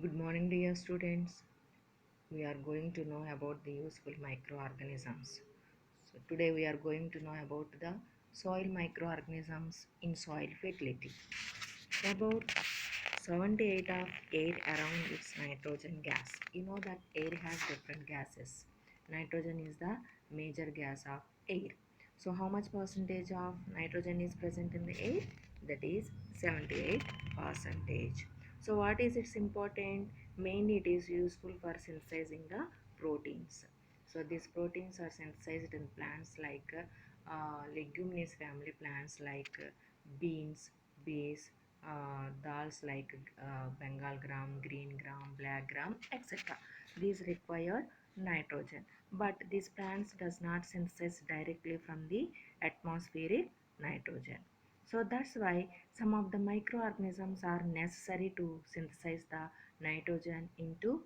Good morning, dear students. We are going to know about the useful microorganisms. So, today we are going to know about the soil microorganisms in soil fertility. About 78 of air around its nitrogen gas. You know that air has different gases. Nitrogen is the major gas of air. So, how much percentage of nitrogen is present in the air? That is 78 percentage. So, what is its important? Mainly, it is useful for synthesizing the proteins. So, these proteins are synthesized in plants like leguminous family plants like beans, bees, dals like Bengal gram, green gram, black gram, etc. These require nitrogen, but these plants does not synthesize directly from the atmospheric nitrogen. So that's why some of the microorganisms are necessary to synthesize the nitrogen into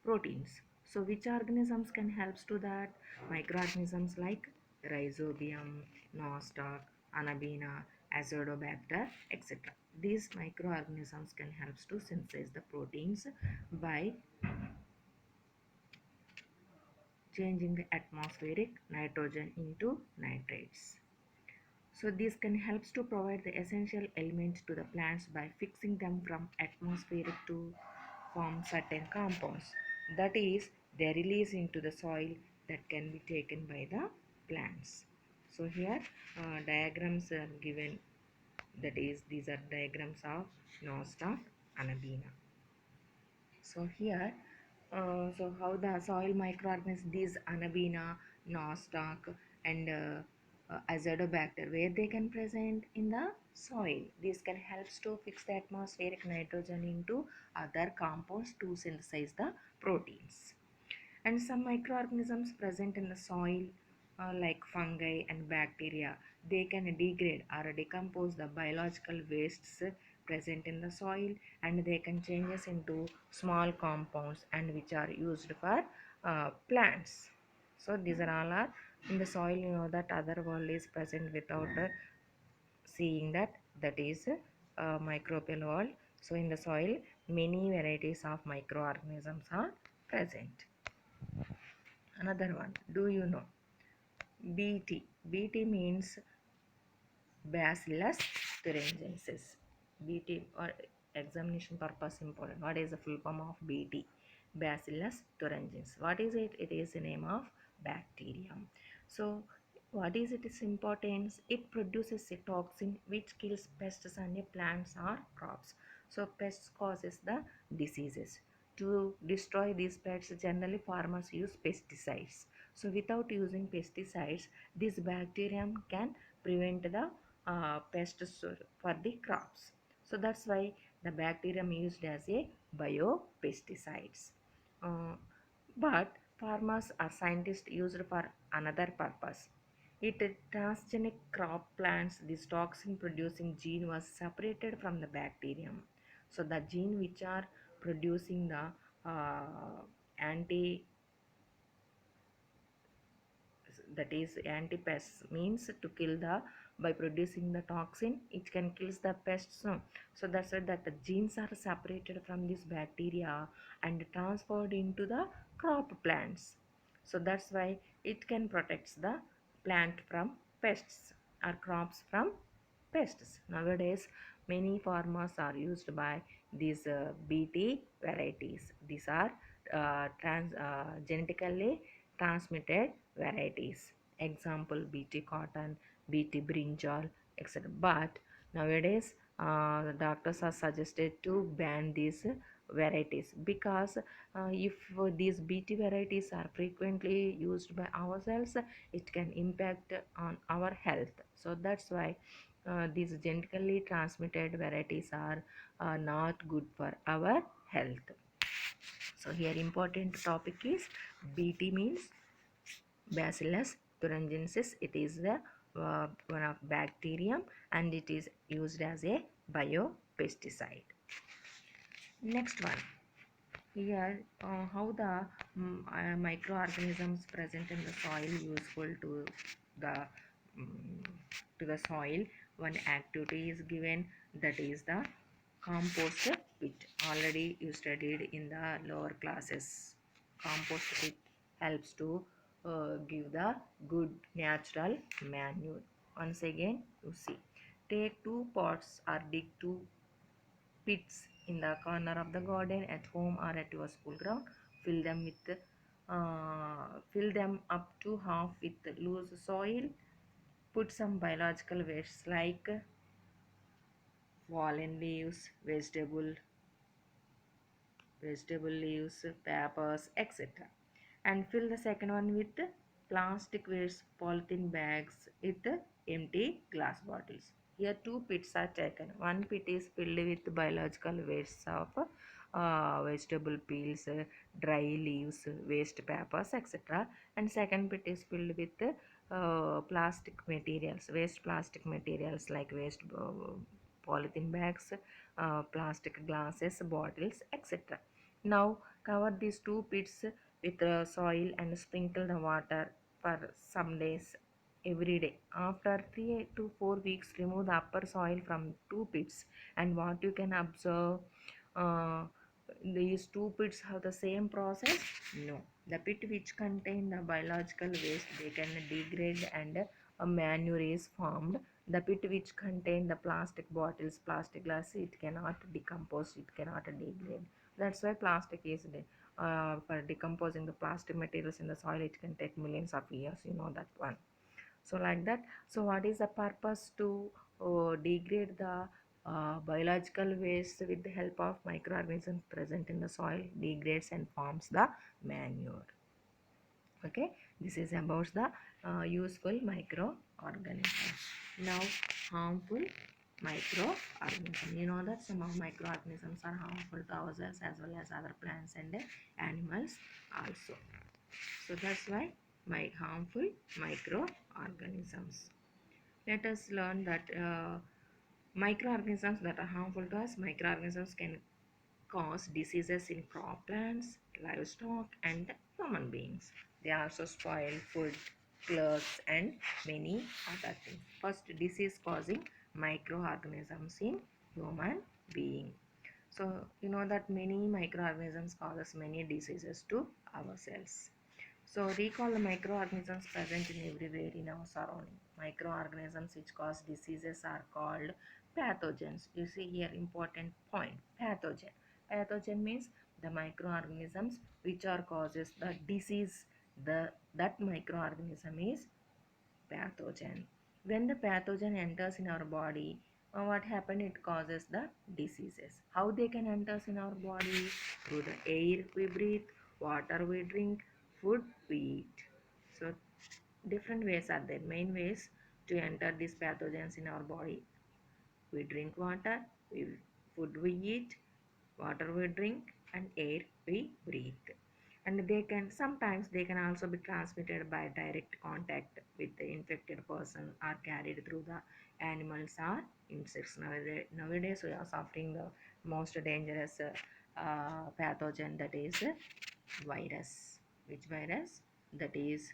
proteins. So which organisms can help to that? Microorganisms like Rhizobium, Nostoc, Anabaena, Azotobacter, etc. These microorganisms can help to synthesize the proteins by changing the atmospheric nitrogen into nitrates. So this can help to provide the essential elements to the plants by fixing them from atmospheric to form certain compounds. That is, they release into the soil that can be taken by the plants. So here diagrams are given. That is, these are diagrams of Nostoc Anabaena. So here, so how the soil microorganisms, these Anabaena, Nostoc, and Azotobacter, where they can present in the soil. This can help to fix the atmospheric nitrogen into other compounds to synthesize the proteins. And some microorganisms present in the soil, like fungi and bacteria, they can degrade or decompose the biological wastes present in the soil, and they can change us into small compounds and which are used for plants. So these are all are in the soil. You know that other world is present without seeing that, that is microbial world. So in the soil many varieties of microorganisms are present. Another one, do you know BT? BT means Bacillus thuringiensis. BT or examination purpose important. What is the full form of BT? Bacillus thuringiensis. What is it? It is the name of bacterium. So what is its importance? It produces a toxin which kills pests on plants or crops. So pests causes the diseases. To destroy these pests, generally farmers use pesticides. So without using pesticides, this bacterium can prevent the pests for the crops. So that's why the bacterium used as a biopesticides. Uh, but farmers or scientists used for another purpose. It transgenic crop plants, this toxin producing gene was separated from the bacterium. So the gene which are producing the anti, that is anti-pests, means to kill the, by producing the toxin it can kills the pests. So that's why that the genes are separated from this bacteria and transferred into the crop plants. So that's why it can protect the plant from pests or crops from pests. Nowadays many farmers are used by these BT varieties. These are genetically transmitted varieties. Example, BT cotton, BT brinjal, etc. But nowadays the doctors are suggested to ban these varieties, because if these BT varieties are frequently used by ourselves, it can impact on our health. So that's why these genetically transmitted varieties are not good for our health. So here important topic is BT means Bacillus thuringiensis. It is the one of bacterium and it is used as a biopesticide. Next one, here how the microorganisms present in the soil useful to the um, to the soil. One activity is given, that is the compost pit already you studied in the lower classes. Compost pit helps to give the good natural manure. Once again, you see, take two pots or dig two pits in the corner of the garden at home or at your school ground. Fill them up to half with loose soil. Put some biological wastes like fallen leaves, vegetable leaves, papers, etc. And fill the second one with plastic waste, polythene bags with empty glass bottles. Here two pits are taken. One pit is filled with biological wastes of vegetable peels, dry leaves, waste papers, etc. And second pit is filled with plastic materials, waste plastic materials like waste polythene bags, plastic glasses, bottles, etc. Now cover these two pits with soil and sprinkle the water for some days every day. After 3 to 4 weeks, remove the upper soil from two pits, and what you can observe, uh, these two pits have the same process? No. The pit which contain the biological waste, they can degrade and a manure is formed. The pit which contain the plastic bottles, plastic glass, it cannot decompose, it cannot degrade. That's why plastic is for decomposing the plastic materials in the soil, it can take millions of years, you know that one. So like that, so what is the purpose to degrade the biological waste with the help of microorganisms present in the soil, degrades and forms the manure. Okay, this is about the useful microorganisms. Now harmful microorganisms, you know that some of microorganisms are harmful to ourselves as well as other plants and animals also. So that's why my harmful microorganisms. Let us learn that microorganisms that are harmful to us. Microorganisms can cause diseases in crop plants, livestock, and human beings. They also spoil food, clothes, and many other things. First, disease causing microorganisms in human being. So you know that many microorganisms causes many diseases to our cells. So recall the microorganisms present in everywhere in our surrounding. Microorganisms which cause diseases are called pathogens. You see here important point, pathogen. Pathogen means the microorganisms which are causes the disease. That microorganism is pathogen. When the pathogen enters in our body, what happen? It causes the diseases. How they can enter in our body? Through the air we breathe, water we drink, food we eat. So different ways are there. Main ways to enter these pathogens in our body: we drink water, food we eat, water we drink, and air we breathe. And they can sometimes they can also be transmitted by direct contact with the infected person or carried through the animals or insects. Nowadays we are suffering the most dangerous pathogen, that is virus. Which virus? That is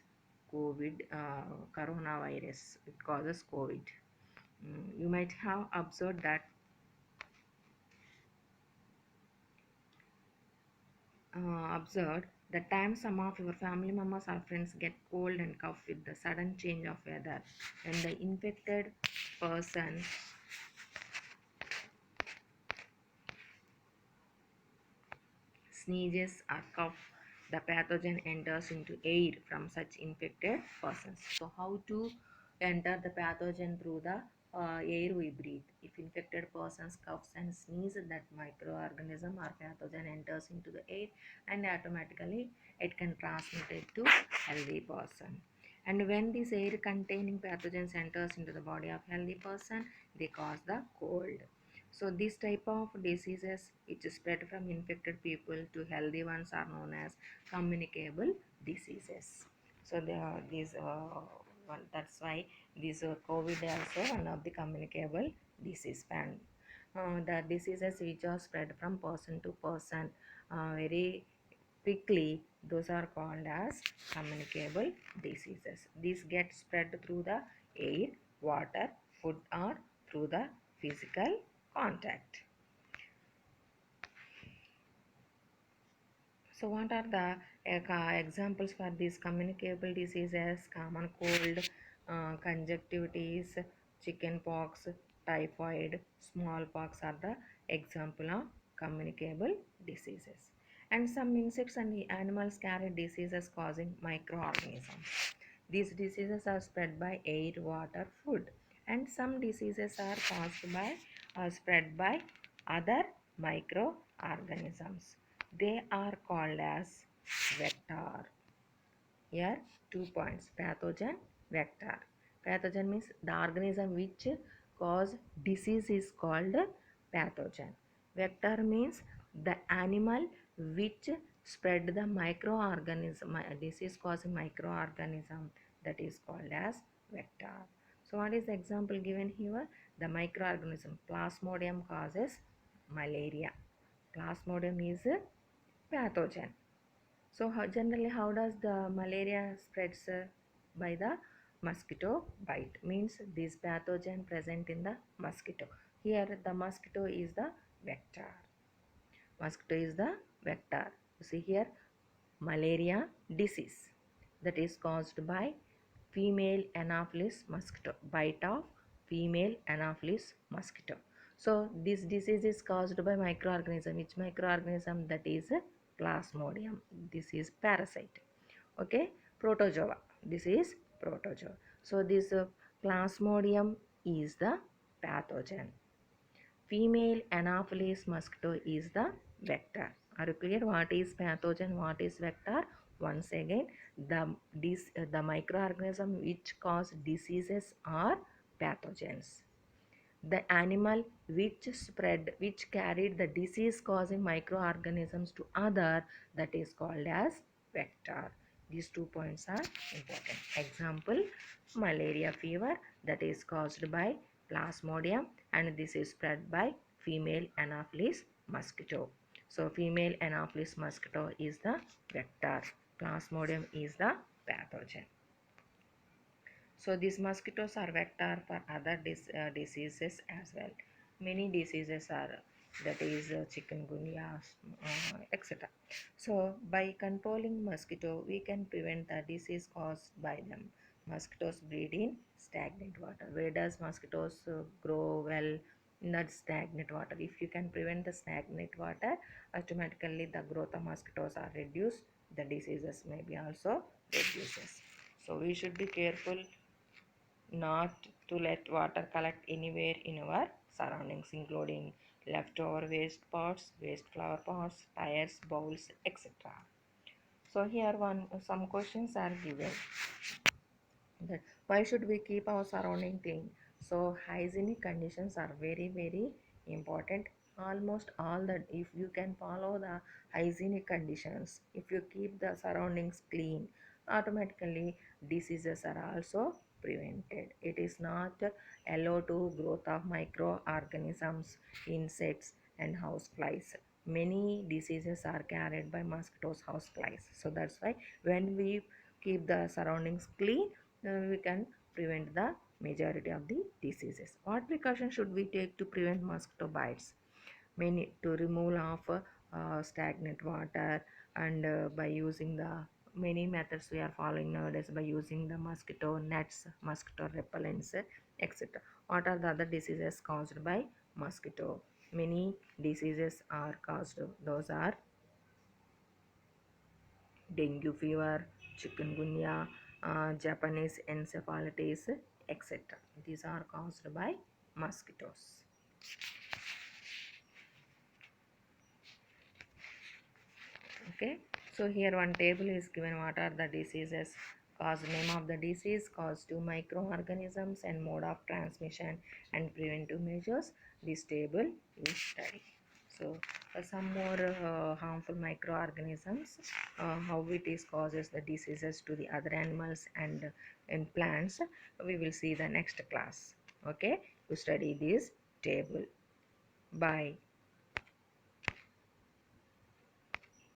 COVID, coronavirus. It causes COVID. You might have observed that observed the time some of your family members or friends get cold and cough with the sudden change of weather, and the infected person sneezes or cough, the pathogen enters into air from such infected persons. So how to enter the pathogen? Through the air we breathe. If infected persons coughs and sneeze, that microorganism or pathogen enters into the air, and automatically it can transmit it to healthy person. And when this air containing pathogens enters into the body of healthy person, they cause the cold. So this type of diseases which spread from infected people to healthy ones are known as communicable diseases. So there are these that's why this COVID also one of the communicable disease span. The diseases which are spread from person to person very quickly, those are called as communicable diseases. These get spread through the air, water, food, or through the physical contact. So what are the examples for these communicable diseases? Common cold, conjunctivitis, chicken pox, typhoid, smallpox are the example of communicable diseases. And some insects and animals carry diseases causing microorganisms. These diseases are spread by air, water, food, and some diseases are caused by spread by other microorganisms. They are called as vector. Here, 2 points: pathogen, vector. Pathogen means the organism which cause disease is called pathogen. Vector means the animal which spread the microorganism, disease causing microorganism, that is called as vector. So what is the example given here? The microorganism Plasmodium causes malaria. Plasmodium is a pathogen. So generally how does the malaria spreads? By the mosquito bite, means this pathogen present in the mosquito. Here the mosquito is the vector. Mosquito is the vector. You see here, malaria disease that is caused by female Anopheles mosquito, bite of female Anopheles mosquito. So this disease is caused by microorganism. Which microorganism? That is Plasmodium. This is parasite. Okay, Protozoa. This is Protozoa. So this Plasmodium is the pathogen. Female Anopheles mosquito is the vector. Are you clear? What is pathogen? What is vector? Once again, the microorganism which cause diseases are pathogens. The animal which carried the disease causing microorganisms to other, that is called as vector. These 2 points are important. Example, malaria fever that is caused by Plasmodium, and this is spread by female Anopheles mosquito. So female Anopheles mosquito is the vector. Plasmodium is the pathogen. So these mosquitoes are vector for other diseases as well. Many diseases are, that is chikungunya, etc. So by controlling mosquito, we can prevent the disease caused by them. Mosquitoes breed in stagnant water. Where does mosquitoes grow well? In that stagnant water. If you can prevent the stagnant water, automatically the growth of mosquitoes are reduced. The diseases may be also reduces. So we should be careful not to let water collect anywhere in our surroundings, including leftover waste pots, waste flower pots, tires, bowls, etc. So here some questions are given. That why should we keep our surrounding clean? So hygienic conditions are very important. Almost all that, if you can follow the hygienic conditions, if you keep the surroundings clean, automatically diseases are also prevented. It is not allowed to growth of microorganisms, insects and houseflies. Many diseases are carried by mosquitoes, houseflies. So that's why when we keep the surroundings clean, we can prevent the majority of the diseases. What precautions should we take to prevent mosquito bites? Many, to remove of stagnant water, and by using the many methods we are following nowadays, by using the mosquito nets, mosquito repellents, etc. What are the other diseases caused by mosquito? Many diseases are caused. Those are dengue fever, chikungunya, Japanese encephalitis, etc. These are caused by mosquitoes. Okay, so here one table is given. What are the diseases? Cause, name of the disease, cause to microorganisms, and mode of transmission and preventive measures. This table is studied. So some more harmful microorganisms, how it is causes the diseases to the other animals and in plants, we will see the next class. Okay, to study this table. Bye.